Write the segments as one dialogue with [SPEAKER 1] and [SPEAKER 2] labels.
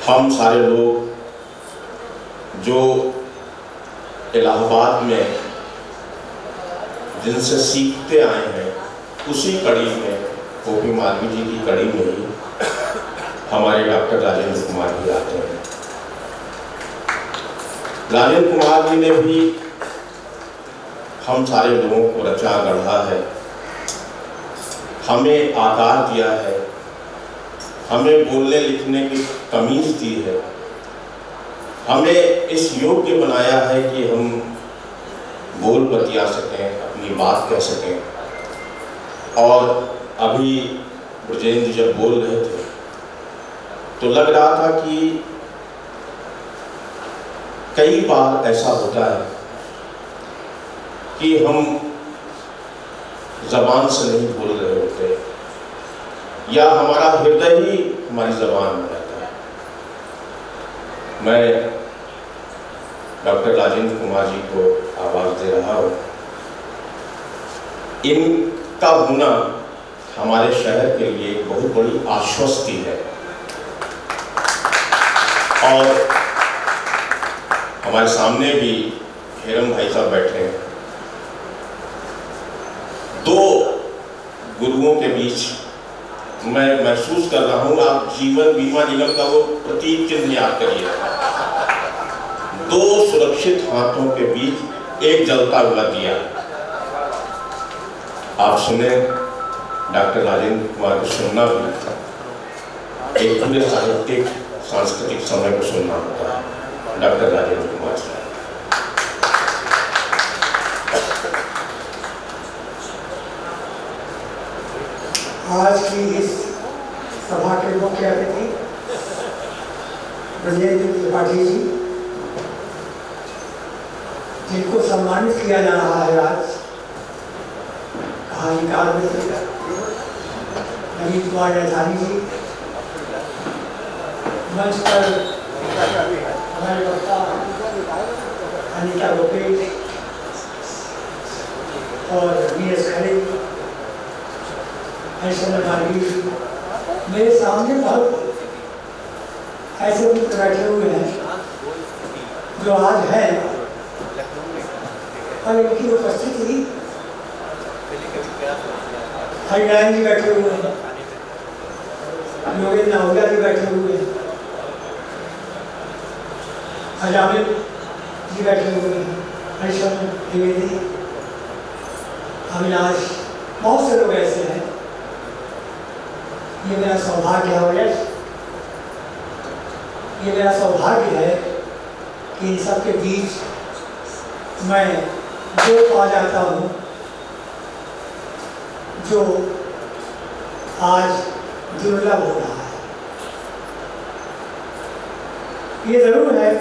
[SPEAKER 1] हम सारे लोग जो इलाहाबाद में जिनसे सीखते आए हैं, उसी कड़ी में गोपी मालवीय जी की कड़ी में ही हमारे डॉक्टर राजेंद्र कुमार जी आते हैं। राजेंद्र कुमार जी ने भी हम सारे लोगों को रचा गढ़ा है, हमें आकार दिया है, हमें बोलने लिखने की तमीज़ दी है, हमें इस योग्य बनाया है कि हम बोल बतिया सकें, अपनी बात कह सकें। और अभी ब्रजेंद्र जब बोल रहे थे तो लग रहा था कि कई बार ऐसा होता है कि हम ज़बान से नहीं बोल रहे होते, या हमारा हृदय ही हमारी ज़बान में रहता है। मैं डॉक्टर राजेंद्र कुमार जी को आवाज़ दे रहा हूँ। इनका होना हमारे शहर के लिए एक बहुत बड़ी आश्वस्ति है। और हमारे सामने भी हेरम भाई साहब बैठे हैं। दो गुरुओं के बीच मैं महसूस कर रहा हूँ, आप जीवन बीमा निगम का वो प्रतीक चिन्ह याद करिए, दो सुरक्षित हाथों के बीच एक जलता हुआ दिया। आप सुने, डॉक्टर राजेंद्र कुमार को सुनना भी एक पूरे साहित्यिक सांस्कृतिक समय को सुनना होता है। डॉक्टर राजेंद्र कुमार साहब,
[SPEAKER 2] आज की इस सभा के मुख्य अतिथि ब्रजेंद्र त्रिपाठी जी, जिनको सम्मानित किया जा रहा है आज, कहानीकार मित्र नवीन कुमार नैथानी जी, मंच पर हमारे वक्ता अनिता गोपेश और वी.एस. खरे, मेरे सामने बहुत ऐसे मित्र बैठे हुए हैं जो आज है, और इनकी उपस्थिति हरिनारायण जी बैठे हुए हैं, योगेंद्र नाहुला जी बैठे हुए हैं, अजामिल जी बैठे हुए हैं, हरिशंकर द्विवेदी, अविनाश, बहुत से लोग ऐसे हैं। ये मेरा सौभाग्य है, ये मेरा सौभाग्य है कि इन सब के बीच मैं जो पा जाता हूँ, जो आज दुर्लभ हो रहा है। ये जरूर है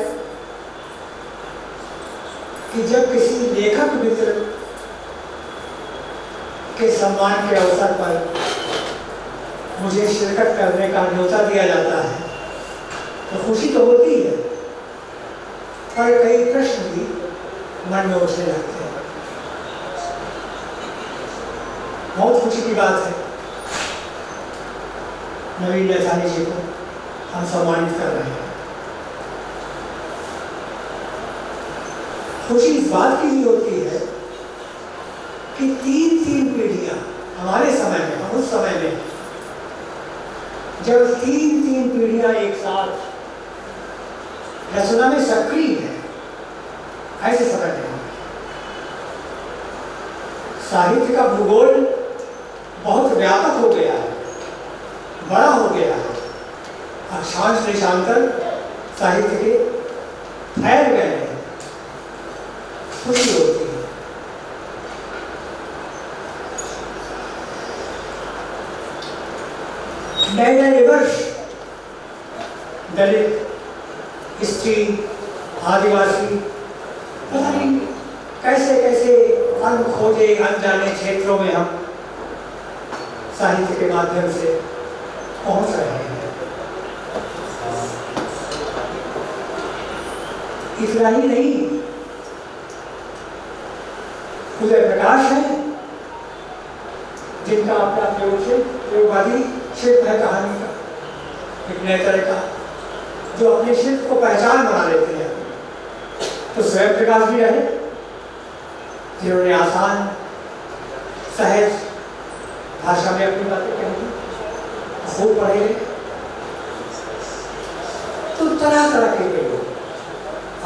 [SPEAKER 2] कि जब किसी लेखक मित्र के सम्मान के अवसर पर मुझे शिरकत करने का न्योता दिया जाता है तो खुशी तो होती है, पर कई प्रश्न भी मन में उठने लगते हैं। बहुत खुशी की बात है, नवीन नैथानी जी को हम सम्मानित कर रहे हैं। खुशी इस बात की भी होती है कि तीन पीढ़ियां हमारे समय में, हम उस समय में जब तीन पीढ़ियां एक साथ रचना में सक्रिय है, ऐसे समय में साहित्य का भूगोल बहुत व्यापक हो गया है, बड़ा हो गया है, अक्षांश देशांतर साहित्य के फैल गए हैं। खुशी होती है। नए वर्ष दलित, स्त्री, आदिवासी, पता नहीं कैसे कैसे अन खोजे अनजाने क्षेत्रों में हम साहित्य के माध्यम से पहुंच रहे हैं। इतना ही नहीं, उदय प्रकाश है जिनका अपना प्रयोगवादी क्षेत्र है कहानी का, एक नए तरह का, जो अपने शिल्प को पहचान बना लेते हैं। तो स्वयं प्रकाश भी रहे, जिन्होंने आसान सहज भाषा में अपनी बातें कही, खूब पढ़े। तो तरह तरह के लोग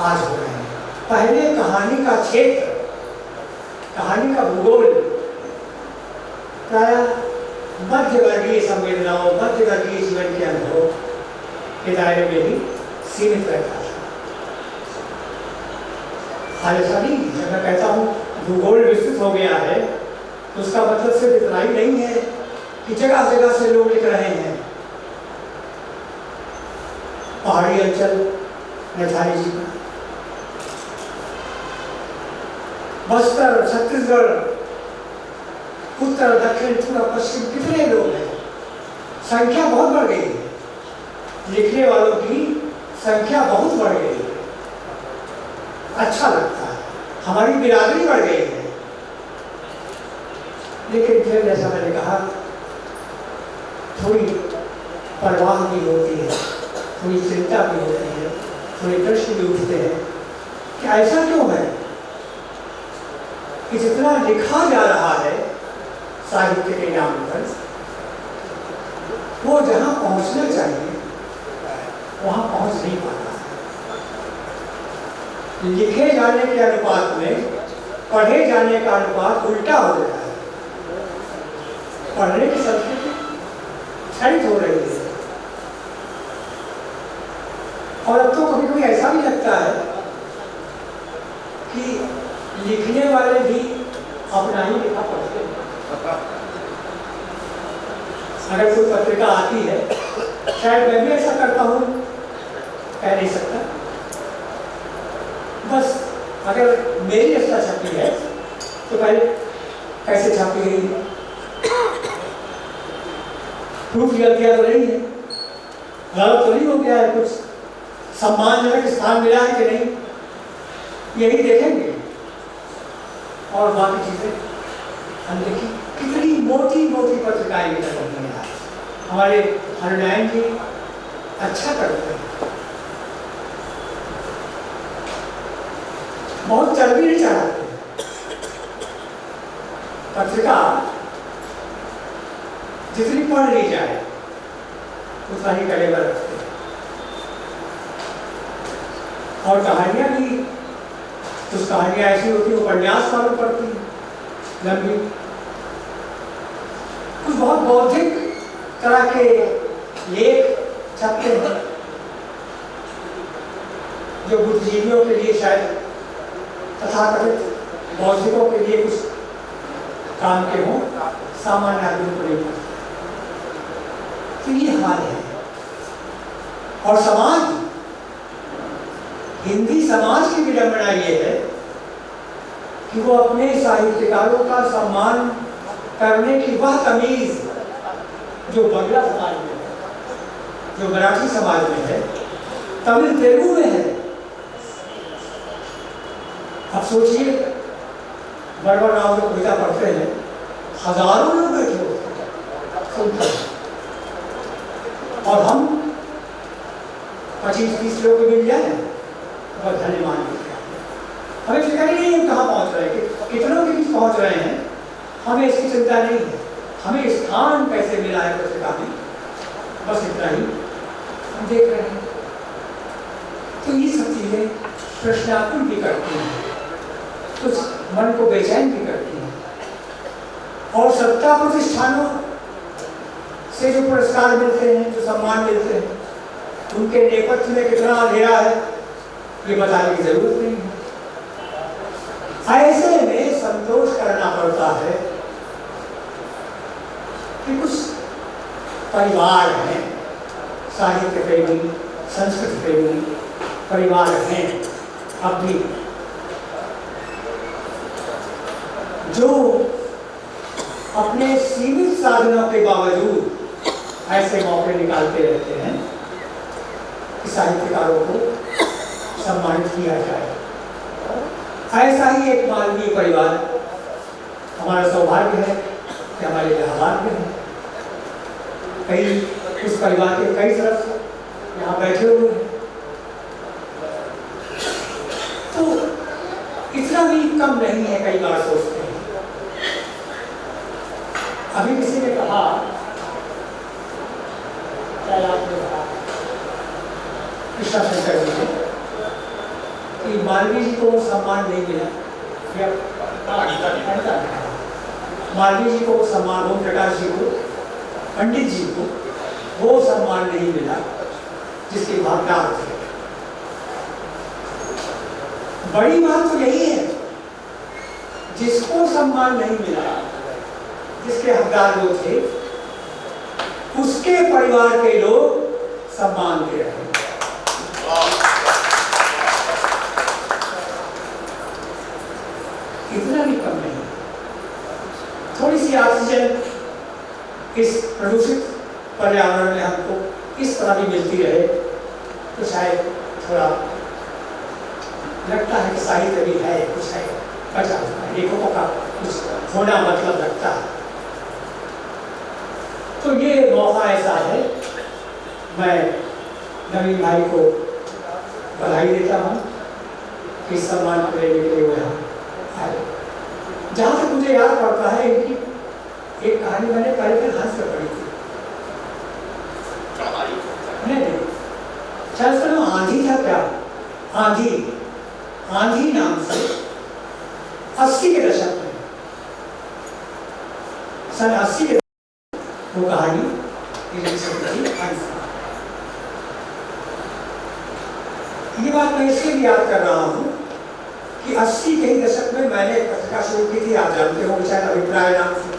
[SPEAKER 2] आज हो रहे हैं। पहले कहानी का क्षेत्र, कहानी का भूगोल प्राय मध्य वर्गीय संवेदनाओं, मध्य वर्गीय जीवन के अनुभव के दायरे में ही सीमित रहता था। हाल ऐसा नहीं, जब मैं कहता हूँ भूगोल विस्तृत हो गया है तो उसका मतलब सिर्फ इतना ही नहीं है कि जगह जगह से लोग लिख रहे हैं। पहाड़ी अंचल नैथानी जी का, बस्तर, छत्तीसगढ़, उत्तर, दक्षिण, पूर्व, पश्चिम, कितने लोग हैं, संख्या बहुत बढ़ गई है, लिखने वालों की संख्या बहुत बढ़ गई है। अच्छा लगता है, हमारी बिरादरी बढ़ गई है। लेकिन फिर जैसा मैंने कहा, थोड़ी परवाह भी होती है, थोड़ी चिंता भी होती है, थोड़े प्रश्न भी उठते हैं कि ऐसा क्यों है कि जितना लिखा जा रहा है साहित्य के नाम पर, वो जहां पहुंचना चाहिए वहां पहुंच नहीं पाता है। लिखे जाने के अनुपात में पढ़े जाने का अनुपात उल्टा हो रहा है। पढ़ने की संस्कृति क्षरित हो रही है। और अब तो कभी कभी ऐसा भी लगता है कि लिखने वाले भी अपना ही लिखा पढ़ते हैं। अगर कोई पत्रिका आती है, शायद मैं भी ऐसा करता हूँ, कह नहीं सकता, बस अगर मेरी रचना छपी है तो पहले कैसे छपी गई है, प्रूफ किया तो नहीं है, गलत तो नहीं हो गया है, कुछ सम्मानजनक स्थान मिला है कि नहीं, यही देखेंगे। और बाकी चीजें हम देखिए, कितनी मोटी मोटी पत्रिकाएं लिखा करती हैं। हमारे हरनारायण जी अच्छा करते हैं, बहुत चर्बी नहीं चढ़ाते। पत्रिका जितनी पढ़ ली जाए उतना ही कलेवर रखते हैं। और कहानियां भी, कुछ कहानियां ऐसी होती है उपन्यास मालूम पड़ती हैं, लंबी, कुछ बहुत बौद्धिक तरह के लेख छपते हैं जो बुद्धिजीवियों के लिए शायद तथाकथित बौद्धिकों के लिए कुछ काम के हों, सामान्य आदमी को नहीं पड़ते। तो ये हाल है। और समाज, हिंदी समाज की विडंबना ये है कि वो अपने साहित्यकारों का सम्मान करने की वह तमीज जो बंगला समाज में है, जो मराठी समाज में है, तमिल तेलुगु में है। अब सोचिए, बड़बड़ राव जो कविता पढ़ते हैं, हजारों लोग बैठे होते सुनते हैं, और हम 25-30 लोग मिल जाए बहुत धन्य मान लेते हैं। हमें फिक्र नहीं है कहाँ पहुँच रहे हैं, कितनों के बीच पहुँच रहे हैं, हमें इसकी चिंता नहीं है। हमें स्थान कैसे मिला है पत्रिका में, बस इतना ही हम देख रहे हैं। तो ये सब चीजें प्रश्नात्मक भी करती हैं, कुछ मन को बेचैन भी करती हैं। और सत्ता प्रतिष्ठानों से जो पुरस्कार मिलते हैं, जो सम्मान मिलते हैं, उनके नेपथ्य में कितना अंधेरा है ये बताने की जरूरत नहीं है। ऐसे में संतोष करना पड़ता है कि कुछ परिवार हैं, साहित्य प्रेमी, संस्कृति प्रेमी परिवार हैं अब भी, जो अपने सीमित साधनों के बावजूद ऐसे मौके निकालते रहते हैं कि साहित्यकारों को सम्मानित किया जाए। ऐसा ही एक मानवीय परिवार हमारा सौभाग्य है कि हमारे इलाहाबाद में है। कई उस परिवार के कई सदस्य यहाँ बैठे हुए हैं। कृष्णा शंकर जी ने कि मालवीय जी को सम्मान नहीं मिला, मालवीय जी को सम्मान, ओम प्रकाश जी को, पंडित जी को वो सम्मान नहीं मिला जिसके हकदार थे। बड़ी बात तो यही है, जिसको सम्मान नहीं मिला, जिसके हकदार वो थे, उसके परिवार के लोग सम्मान दे रहे हैं। इतना भी कम नहीं। थोड़ी सी ऑक्सीजन इस प्रदूषित पर्यावरण में हमको इस तरह भी मिलती रहे तो शायद थोड़ा लगता है कि साहित्य भी है, कुछ है, बचा हुआ है, लेखकों का कुछ होना मतलब लगता है। तो ये मौका ऐसा है, मैं नवीन भाई को बधाई देता हूँ कि इस सम्मान को लेने के लिए वो यहाँ आए। जहाँ तक मुझे याद पड़ता है, इनकी एक कहानी मैंने पहले हंस कर पढ़ी थी। नहीं, शायद उसका नाम आंधी था क्या, आंधी नाम से 80 के दशक में, सन 80 के वो कहानी ये बात मैं इसलिए याद कर रहा हूँ कि 80 के ही दशक में मैंने एक पत्रिका शुरू की थी, आप जानते हो शायद, अभिप्राय नाम से।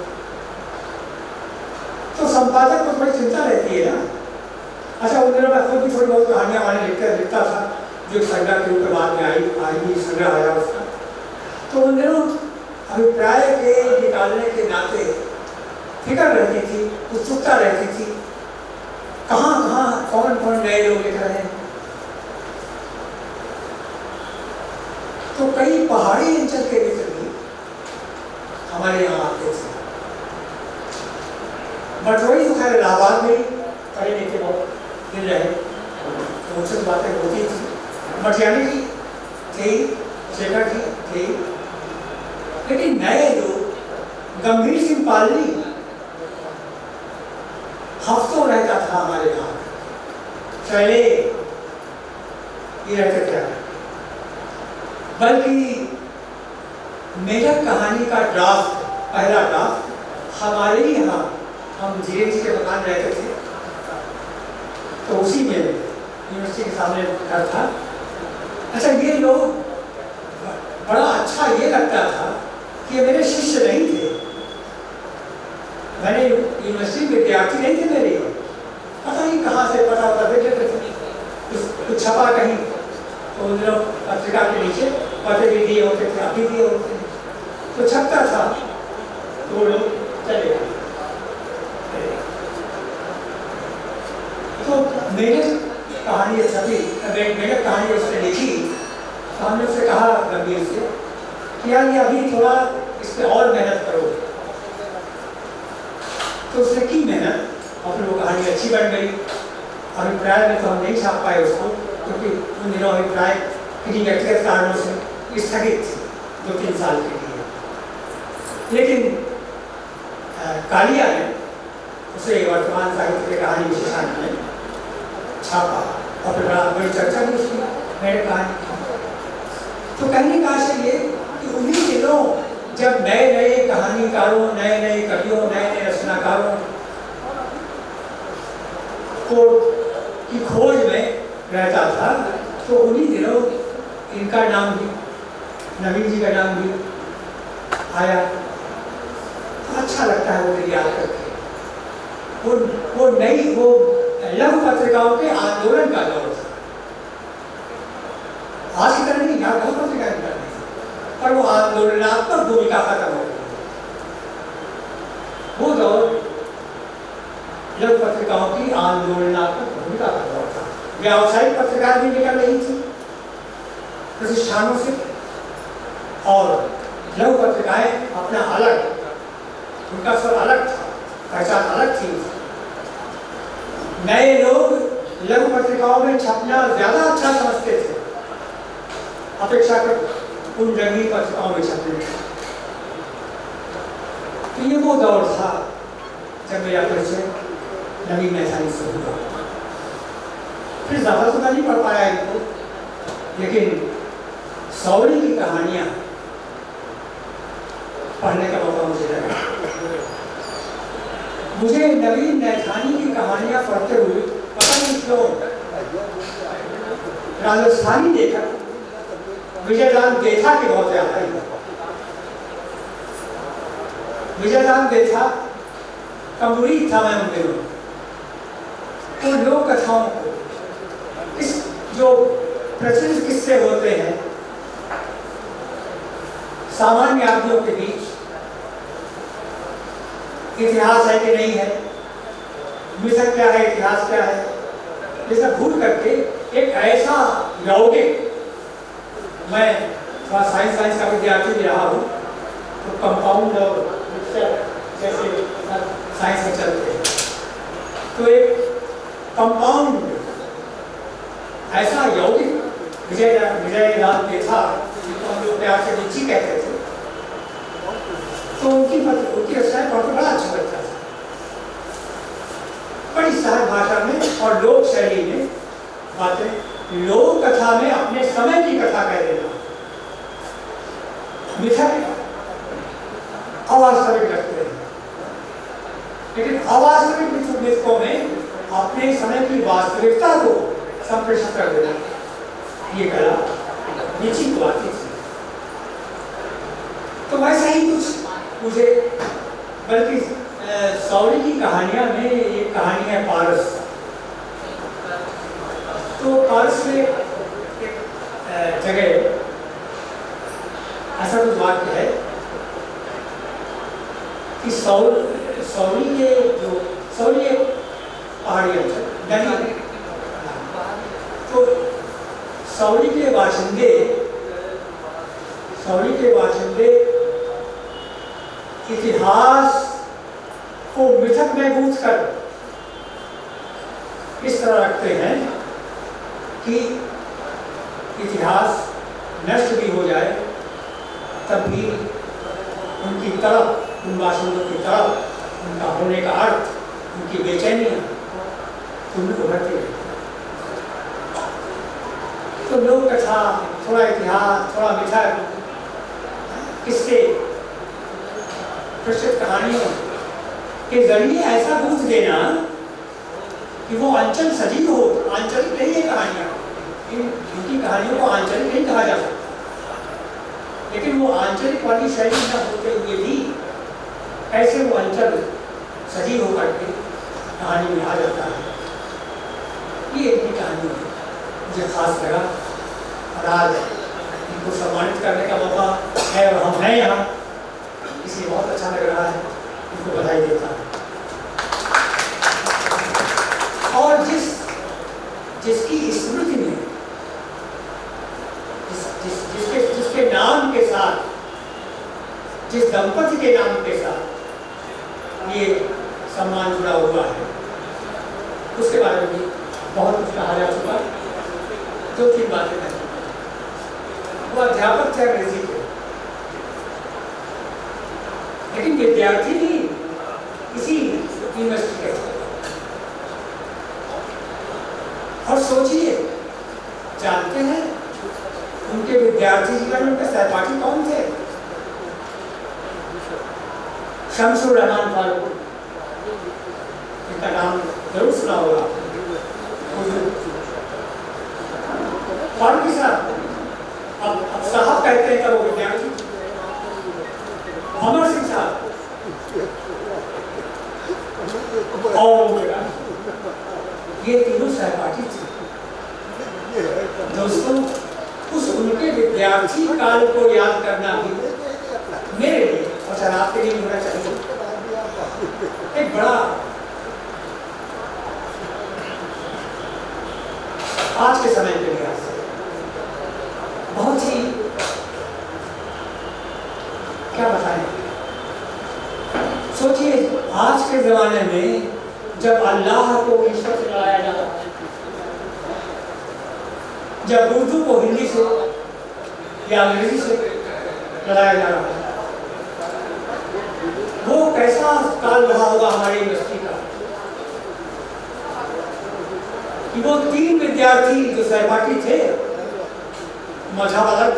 [SPEAKER 2] तो संपादक को थोड़ी चिंता रहती है ना। अच्छा, उन दिनों में खुद भी थोड़ी बहुत कहानियां वाले लिखता था, जो संग्रह के रूप में बाद में आई संग्रह आया उसका। तो उन दिनों अभिप्राय के निकालने के नाते फिक्र रहती थी, उत्सुकता रहती थी, कहाँ कौन कौन नए लोग लिख रहे हैं। तो कई पहाड़ी अंचल के मित्र भी हमारे यहाँ आते थे। बटोरी तो खैर इलाहाबाद में पढ़े लिखे बहुत दिन रहे, तो उनसे बातें होती थी। मटियानी की थी, शेखर की थी, लेकिन नए लोग, गंभीर सिंह पालनी हफ्तों रहता था हमारे यहाँ, चले ये रहते थे। बल्कि मेजर कहानी का ड्राफ्ट, पहला ड्राफ्ट हमारे ही यहाँ, हम धीरे के मकान रहते थे, तो उसी में यूनिवर्सिटी के सामने घर था। अच्छा, ये लोग बड़ा अच्छा ये लगता था कि ये मेरे शिष्य नहीं थे, मैंने यूनिवर्सिटी विद्यार्थी नहीं थे मेरे, पता नहीं कहाँ से पता होता देख लेते थे, कुछ छपा कहीं, तो उन दिनों पत्रिका के नीचे पते भी दिए होते थे, अभी दिए होते थे, तो छपता था, तो वो लोग चले गए। तो मेरे कहानी छपी, मेरे कहानी उसने लिखी, तो हमने उससे कहा गंभीर से कि यार ये अभी थोड़ा इस पर और मेहनत करो। तो उसने की मेहनत, और फिर वो कहानी अच्छी बन गई। अभिप्राय में तो हम नहीं छाप पाए उसको, क्योंकि उन दिनों अभिप्राय किन्हीं व्यक्तिगत कारणों से स्थगित थी 2-3 साल के लिए। लेकिन कालिया ने उसे वर्तमान साहित्य के कहानी विशेषांक में छापा, और फिर बड़ी चर्चा भी उसकी मेरे कहानी की। तो कहने का आशय ये कि उन्हीं दिनों जब नए नए कहानीकारों, नए नए कवियों, नए नए रचनाकारों को की खोज में रहता था, तो उन्हीं दिनों इनका नाम भी, नवीन जी का नाम भी आया। तो अच्छा लगता है वो मेरी याद करके। वो नई, वो लघु पत्रिकाओं के आंदोलन का दौर था। आज की तरह नहीं, लघु पत्रिका की तरह नहीं, पर वो आंदोलनात्मक भूमिका खत्म हो गई। वो दौर लघु पत्रिकाओं की आंदोलनात्मक भूमिका का दौर था। व्यावसायिक पत्रिका भी निकल रही थी प्रतिष्ठानों से, और लघु पत्रिकाएं अपना अलग, उनका स्वर अलग था, पहचान अलग थी। नए लोग लघु पत्रिकाओं में छपना ज्यादा अच्छा समझते थे अपेक्षाकृत उन रंगीन पत्रिकाओं में छपने। तो ये वो दौर था जब मेरा परिचय नवीन मैथानी से हुआ। फिर ज़्यादा तो नहीं पढ़ पाया इनको, लेकिन सौरी की कहानियाँ पढ़ने का मौका मुझे लगा। मुझे नवीन नैथानी की कहानियाँ पढ़ते हुए पता नहीं क्यों राजस्थानी लेखक विजयदान देथा के बहुत याद आई। विजयदान देथा का मुरीद था मैं उन दिनों। उन लोक कथाओं को, इस जो प्रचलित किस्से होते हैं सामान्य आदमियों के बीच, इतिहास है कि नहीं है, मिथक क्या है, इतिहास क्या है, ये सब भूल करके एक ऐसा यौगिक, मैं थोड़ा साइंस का विद्यार्थी भी रहा हूँ, तो कंपाउंड और मिक्सचर जैसे साइंस में चलते हैं, तो एक कंपाउंड ऐसा यौगिक विजयदान देथा, जिनको हम लोग प्यार से लीची कहते थे, तो उनकी रचनाएं पढ़कर बड़ा अच्छा लगता था। बड़ी सहज भाषा में और लोक शैली में बातें, लोक कथा में अपने समय की कथा कह देना, मिथक अवास्तविक लगते हैं, लेकिन अवास्तविक मिथकों में अपने समय की वास्तविकता को संप्रेषित कर देना, ये कला नीची को आती थी। तो वैसा ही कुछ मुझे, बल्कि सौरी की कहानियां में एक कहानी है पारस। तो पारस में एक जगह ऐसा कुछ वाक्य है कि सौरी के जो सौरी एक पहाड़ी अंचल, तो सौरी के बाशिंदे इतिहास को मिथक में गूंथ कर इस तरह रखते हैं कि इतिहास नष्ट भी हो जाए तब भी उनकी तड़प, उन बाशिंदों की तड़प, उनका होने का अर्थ, उनकी बेचैनियां उनको उभरती है। तो लोक कथा, थोड़ा इतिहास, थोड़ा मिथक, किससे प्रसिद्ध कहानियों के जरिए ऐसा गूंथ देना कि वो अंचल सजीव हो। आंचलिक नहीं है कहानियाँ, इनकी कहानियों को आंचलिक नहीं कहा जा सकता, लेकिन वो आंचलिक वाली शैली न होते हुए भी ऐसे वो अंचल सजीव होकर के कहानी में आ जाता है। ये इनकी कहानी मुझे खास लगा और आज इनको सम्मानित करने का मौका है और हम हैं यहाँ, इसलिए बहुत अच्छा लग रहा है, इनको बधाई देता हूँ। और जिसकी स्मृति में जिसके नाम के साथ, जिस दंपति के नाम के साथ ये सम्मान जुड़ा हुआ है, उसके बारे में भी बहुत कुछ कहा जा चुका। 2-3 बातें हैं। वो अध्यापक थे अंग्रेजी के, लेकिन विद्यार्थी भी इसी यूनिवर्सिटी के थे। और सोचिए, जानते हैं उनके विद्यार्थी जीवन में उनके सहपाठी कौन थे? शमसुर रहमान फारूक, इनका नाम जरूर सुना होगा। फारूकी साहब, अब साहब कहते हैं, वो विद्यार्थी। अमर सिंह साहब और ये तीनों सहपाठी थे। दोस्तों, उस उनके विद्यार्थी काल को याद करना भी मेरे लिए और शायद आपके लिए होना चाहिए एक बड़ा, आज के समय के लिहाज से बहुत ही, क्या बताएं। सोचिए, आज के जमाने में जब अल्लाह को ईश्वर से लड़ाया जाता है, जब उर्दू को हिंदी से या अंग्रेजी से लड़ाया जा रहा है, वो कैसा काल रहा होगा हमारी यूनिवर्सिटी का कि वो 3 विद्यार्थी जो सहपाठी थे, मजहब अलग,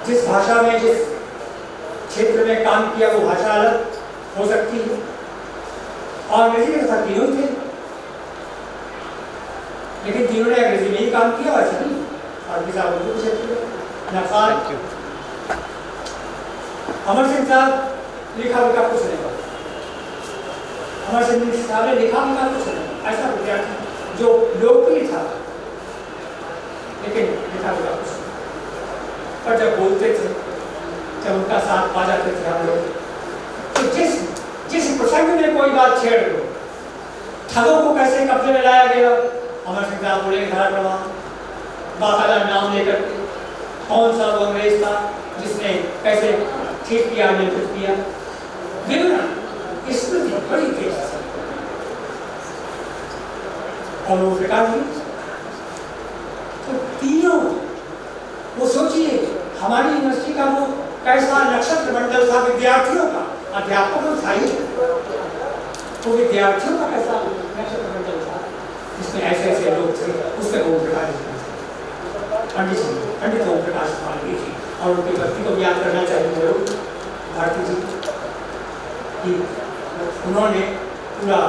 [SPEAKER 2] जिस भाषा में जिस क्षेत्र में काम किया वो भाषा अलग हो सकती है, और अंग्रेजी के साथ तीनों थे, लेकिन तीनों ने अंग्रेजी में ही काम किया और सभी और किसा उर्दू के क्षेत्र में नफार। अमर सिंह साहब लिखा लिखा कुछ नहीं, अमर सिंह साहब ने लिखा लिखा कुछ नहीं, ऐसा विद्यार्थी जो लोकली था लेकिन लिखा लिखा कुछ नहीं। पर जब बोलते थे, जब उनका साथ पा जाते थे हम लोग, तो जिस प्रसंग में कोई बात छेड़ लो, ठगों को कैसे कब्जे में लाया गया, अमर सिंह साहब बोलेंगे धारा प्रमाण, बाकायदा नाम लेकर कौन सा वो अंग्रेज था जिसने कैसे ठीक किया, नियंत्रित किया, विवरण इसमें बड़ी तेज। और वो प्रकार जी तो तीनों, वो सोचिए हमारी यूनिवर्सिटी का वो कैसा नक्षत्र मंडल था विद्यार्थियों का, अध्यापकों था ही, तो विद्यार्थियों का कैसा नक्षत्र मंडल था जिसमें ऐसे ऐसे लोग थे, उसमें ओम प्रकाश पंडित ओम प्रकाश मालवीय जी, और उनकी भक्ति को याद करना चाहिए जरूर भारती जी कि उन्होंने पूरा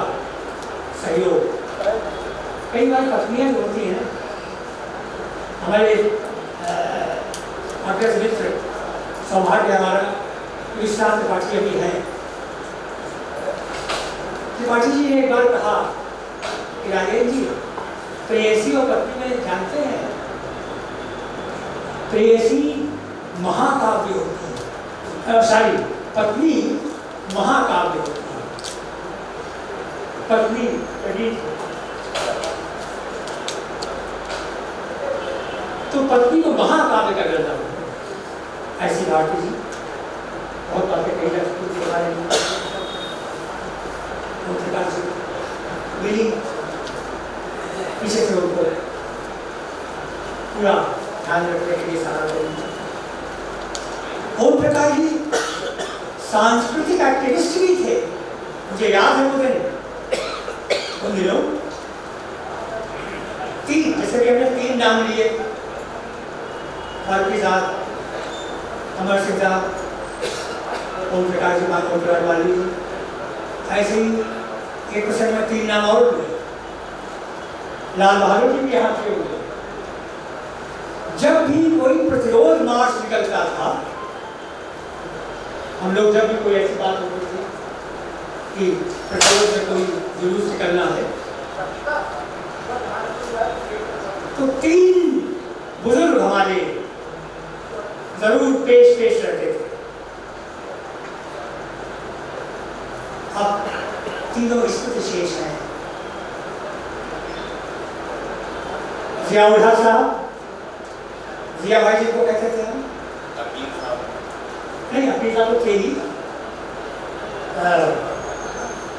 [SPEAKER 2] सहयोग, कई बार पत्नियां जो होती हैं, हमारे अग्रज मित्र सौभाग्य हमारा विश्रांत त्रिपाठी अभी हैं, त्रिपाठी जी ने एक बार कहा कि राजेश जी प्रेयसी और पत्नी में जानते हैं, प्रेयसी महाकाव्य होती है, सॉरी पत्नी महाकाव्य होती है, पत्नी तो पत्नी को महाकाव्य का दर्जा होता है। ऐसी भारती जी बहुत बातें कही जा सकती के बारे में, प्रकार से मिली पीछे से उनको पूरा ध्यान रखने के लिए सारा करूँगा। ओम प्रकाश जी सांस्कृतिक एक्टिविस्ट भी थे, मुझे याद है वो दिन, उन दिनों 3, जैसे कि हमने 3 नाम लिए, भारती साहब, अमर सिंह साहब, ओम प्रकाश जी, ओम प्रकाश मालवीय जी, ऐसे ही एक प्रसंग में 3 नाम और हुए, लाल बहादुर जी भी यहाँ से हुए। जब भी कोई प्रतिरोध मार्च निकलता था, हम लोग जब भी कोई ऐसी बात होती थी कि प्रतिरोध में कोई जुलूस निकलना है, तो 3 बुजुर्ग हमारे जरूर पेश रहते थे। अब तीनों स्मृति शेष हैं। जियाउल्लाह साहब, जिया भाई जी को कहते थे हम, नहीं अपनी साहब तो थे ही,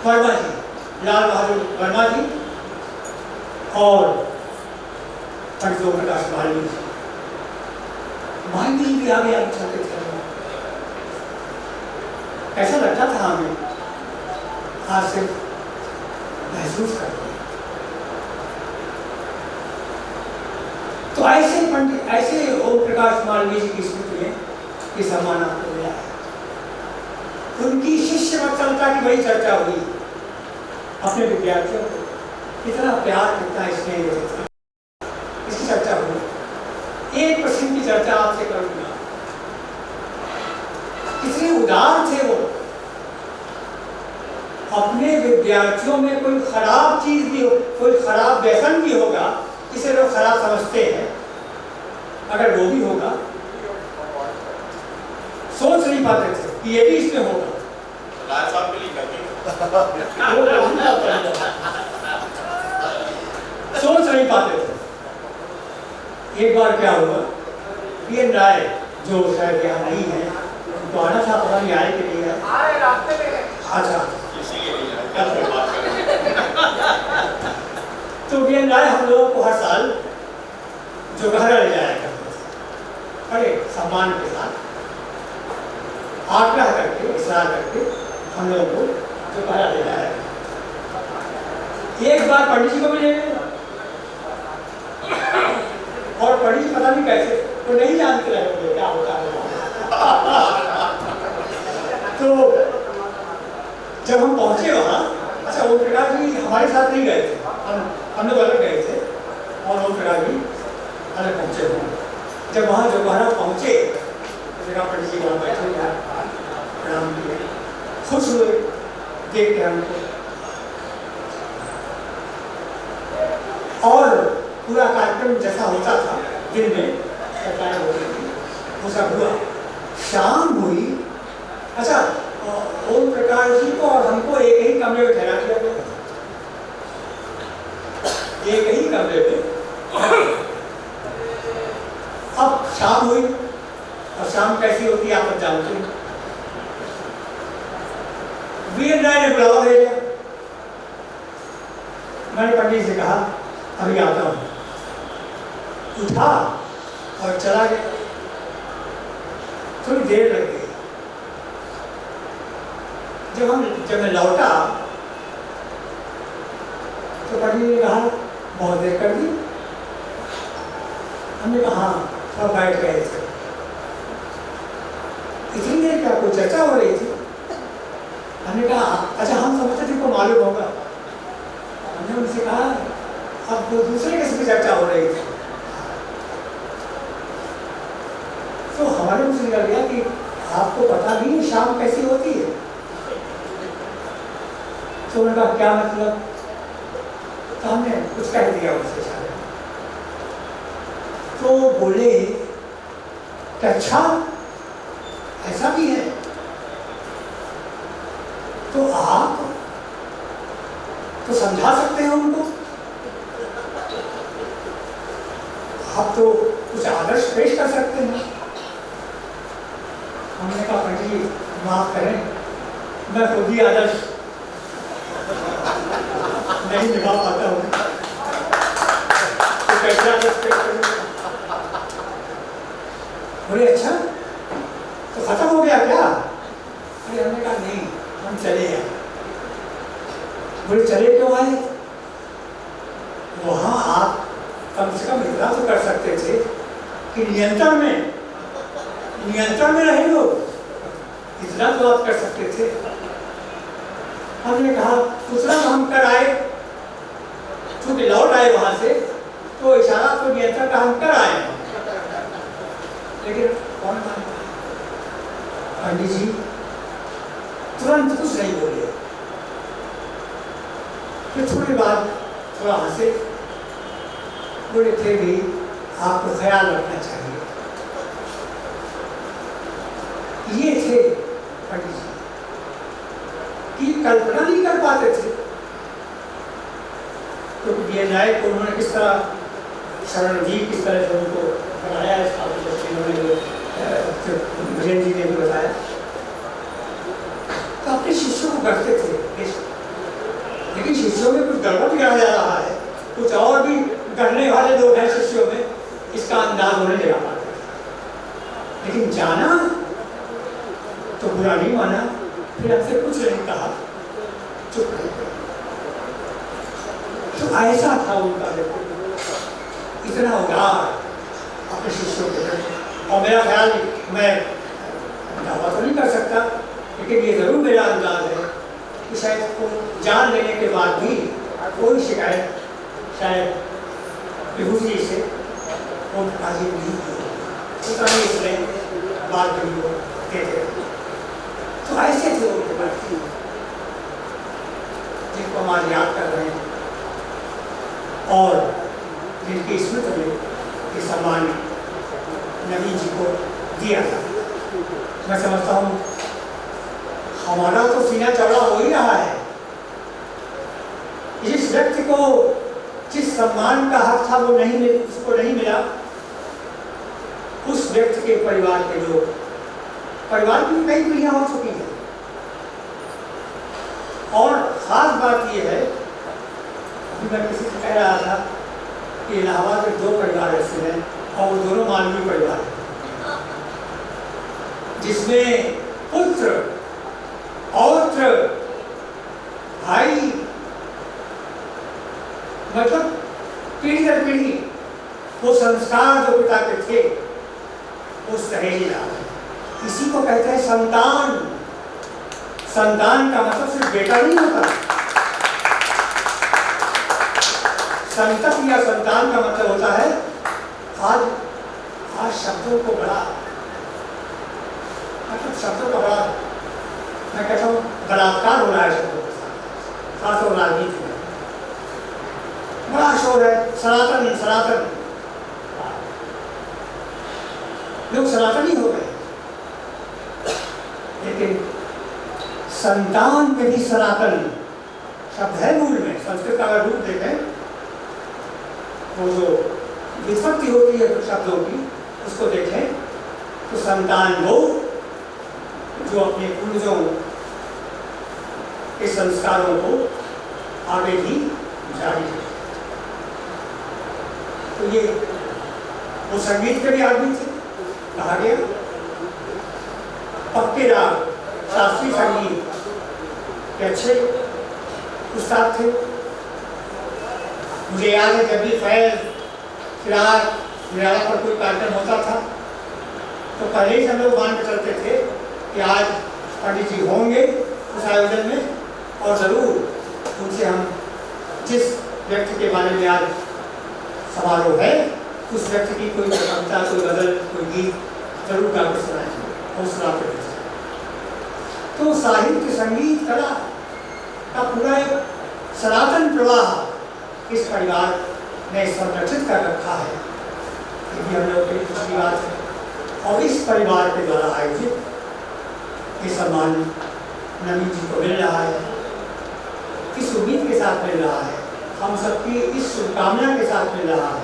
[SPEAKER 2] वर्मा जी, लाल बहादुर वर्मा जी और पंडित ओम प्रकाश मालवीय जी, मालवीय भी आगे आगे चलते थे। ऐसा लगता था हमें आज सिर्फ महसूस करते। तो ऐसे पंडित, ऐसे ओम प्रकाश मालवीय जी की स्मृति में ये सम्मान आपको मिला है। उनकी शिष्य वत्सलता की बड़ी चर्चा हुई, अपने विद्यार्थियों को कितना प्यार, कितना स्नेह देते थे, इसकी चर्चा हुई। एक प्रश्न की चर्चा आपसे करूंगा, कितने उदार थे वो, अपने विद्यार्थियों में कोई खराब चीज भी हो, कोई खराब व्यसन भी होगा, जिसे लोग खराब समझते हैं, अगर वो भी होगा, सोच नहीं पाते थे कि ये भी इसमें होगा। सोच नहीं पाते थे। एक बार क्या हुआ, पीएन राय जो शायद यहाँ नहीं है, तो आना था, पता नहीं आए के लिए आए रास्ते में। अच्छा, तो पीएन राय हम लोगों को हर साल जोगहरा ले जाया करते थे, बड़े सम्मान के साथ, आग्रह करके, इसरार करके हम लोगों को जोगहरा ले जाया। एक बार पंडित जी को मिले और पंडित जी पता नहीं कैसे वो नहीं जानते रहे होंगे क्या होता है। तो जब हम पहुंचे वहाँ, अच्छा ओम प्रकाश जी हमारे साथ नहीं गए थे, हम लोग अलग गए थे और ओम प्रकाश जी अलग पहुंचे हुए। जब वहाँ दोबारा पहुंचे तो पंडित जी वहाँ बैठे हुए प्रणाम किए, खुश हुए देख के हमको, और पूरा कार्यक्रम जैसा होता था दिन में चर्चाएं हो रही थी वो सब हुआ। शाम हुई, अच्छा ओम प्रकाश जी को और हमको एक ही कमरे में ठहरा दिया गया, एक ही कमरे में। अब शाम हुई और शाम कैसी होती है आप जानते हैं। वीर राय ने बुलावा भेजा, मैंने पंडित से कहा अभी आता हूँ, उठा और चला गया। थोड़ी देर लग गई। जब मैं लौटा तो पंडित ने कहा बहुत देर कर दी। हमने कहा हाँ, थोड़ा बैठ गए थे। इतनी देर क्या कोई चर्चा हो रही थी? हमने कहा अच्छा हम समझते थे को मालूम होगा। हमने उनसे कहा अब वो दूसरे किसी की चर्चा हो रही थी, तो हमारे मुझसे निकल गया कि आपको पता नहीं शाम कैसी होती है। तो उन्होंने कहा क्या मतलब? तो हमने कुछ कह दिया उसके साथ। तो बोले कि अच्छा ऐसा भी है, तो आप तो समझा सकते हैं उनको, आप तो कुछ आदर्श पेश कर सकते हैं। हमने कहा पंडित जी माफ करें, मैं खुद ही आदर्श नहीं निभा पाता हूँ, तो कैसे आदर्श पेश करूँगा? बोले अच्छा तो खत्म हो गया क्या? अरे हमने कहा नहीं, हम चले आए। बोले चले क्यों आए? वहाँ आप कम से कम इतना तो कर सकते थे कि नियंत्रण में रहे लोग, इतना तो आप कर सकते थे। हमने कहा दूसरा हम कर आए, चूंकि लौट आए वहां से, तो इशारा तो नियंत्रण का हम कर आए, लेकिन कौन मानता? पंडित जी तुरंत कुछ नहीं बोले, फिर थोड़ी बाद थोड़ा हंसे, बोले थे भी आपको ख्याल रखना चाहिए। ये थे पंडित जी की कल्पना नहीं कर पाते थे। तो ये नायक को उन्होंने किस तरह शरण जी किस तरह से उनको बनाया, भजन जी ने भी बताया। तो अपने शिष्यों को करते थे, लेकिन शिष्यों में कुछ गड़बड़ किया जा रहा है, कुछ और भी करने वाले लोग हैं शिष्यों में, इसका अंदाज होने लगा पाते थे। लेकिन जाना तो बुरा नहीं माना, फिर हमसे कुछ नहीं कहा, चुप रह गए। तो ऐसा था उनका इतना उदार अपने शिष्यों के प्रति। और मेरा ख्याल मैं दावा तो नहीं कर सकता, लेकिन ये जरूर मेरा अंदाज है कि शायद को जान लेने के बाद भी कोई शिकायत शायद विभूति से ओम प्रकाश जी नहीं की, उतना ही इसमें बात भी देते। तो ऐसे थे ओम प्रकाश जी जिनको हम आज याद कर रहे हैं और जिनकी स्मृति में ये सम्मान नवीन जी को दिया था। मैं समझता हूँ हमारा तो सीना चौड़ा हो ही रहा है। जिस व्यक्ति को जिस सम्मान का हक था वो उसको नहीं मिला, उस व्यक्ति के परिवार के लोग, परिवार की कई पीढ़ियां हो चुकी हैं। और खास बात यह है, अभी मैं किसी से कह रहा था कि इलाहाबाद में 2 परिवार ऐसे हैं और वो दोनों मानवीय परिवार हैं, जिसमें पुत्र, पौत्र, भाई मतलब पीढ़ी दर पीढ़ी वो संस्कार जो पिता के थे वो सहेजे जा रहे। इसी को कहते हैं संतान। संतान का मतलब सिर्फ बेटा नहीं होता। संतति या संतान का मतलब होता है आज शब्दों को बड़ा, मतलब शब्दों का बड़ा, मैं कहता हूँ बलात्कार हो रहा है शब्दों के साथ, खासतौर राजनीति में बड़ा शोर है। सनातन सनातन, लोग सनातनी हो गए, लेकिन संतान में भी सनातन शब्द है मूल में। संस्कृत का अगर रूप देखें, वो जो विपत्ति होती है शब्दों की, उसको देखें तो संतान वो जो अपने पूर्वजों के संस्कारों को आगे भी जारी है। तो ये वो संगीत के भी आदमी थे, कहा गया पक्के राग, शास्त्रीय संगीत के अच्छे उस्ताद थे। मुझे याद है जब भी फैज फिराक निराला पर कोई कार्यक्रम होता था तो पहले ही हम लोग मान के चलते थे कि आज पंडित जी होंगे उस आयोजन में, और ज़रूर उनसे हम जिस व्यक्ति के बारे में आज समारोह है उस व्यक्ति की कोई कविता, कोई गज़ल, कोई गीत जरूर गा के सुनाएंगे और सुनाते थे। तो साहित्य, संगीत, कला का पूरा एक सनातन प्रवाह इस परिवार ने संरक्षित कर रखा है। ये हम लोग की दूसरी बात है। और इस परिवार के द्वारा आयोजित ये सम्मान नवीन जी को मिल रहा है, इस उम्मीद के साथ मिल रहा है, हम सबकी इस शुभकामना के साथ मिल रहा है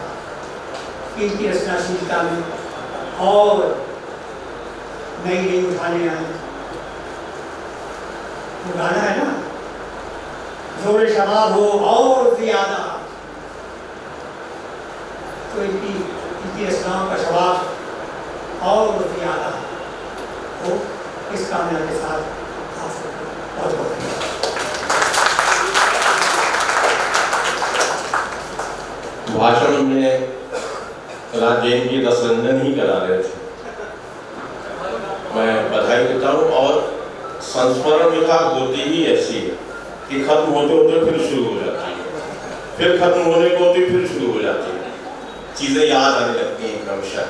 [SPEAKER 2] कि इनकी रचनाशीलता में और नई नई उठाने आए। वो गाना है ना, जोरे शबाब हो और ज्यादा, तो इनकी रचनाओं का शबाब और ज्यादा हो, इस कामना के साथ आप बहुत बहुत
[SPEAKER 1] भाषण में राज जैन जी रस रंजन ही करा रहे थे, मैं बधाई देता हूँ। और संस्मरण विधा होती ही ऐसी है कि खत्म होते होते फिर शुरू हो जाती है, फिर खत्म होने को होती फिर शुरू हो जाती है, चीजें याद आने लगती हैं क्रमशः।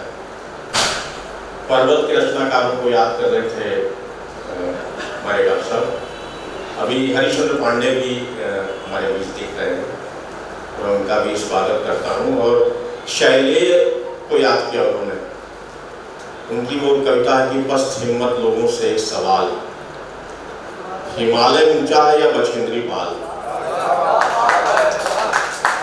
[SPEAKER 1] पर्वत के रचनाकारों को याद कर रहे थे हमारे डॉक्टर साहब, अभी हरिश्चंद्र पांडे भी हमारे बीच दिख रहे हैं, तो उनका भी स्वागत करता हूँ। और शैलेय को याद किया उन्होंने, उनकी वो कविता है कि पस्त हिम्मत लोगों से एक सवाल, हिमालय ऊंचा है या बछेंद्री पाल।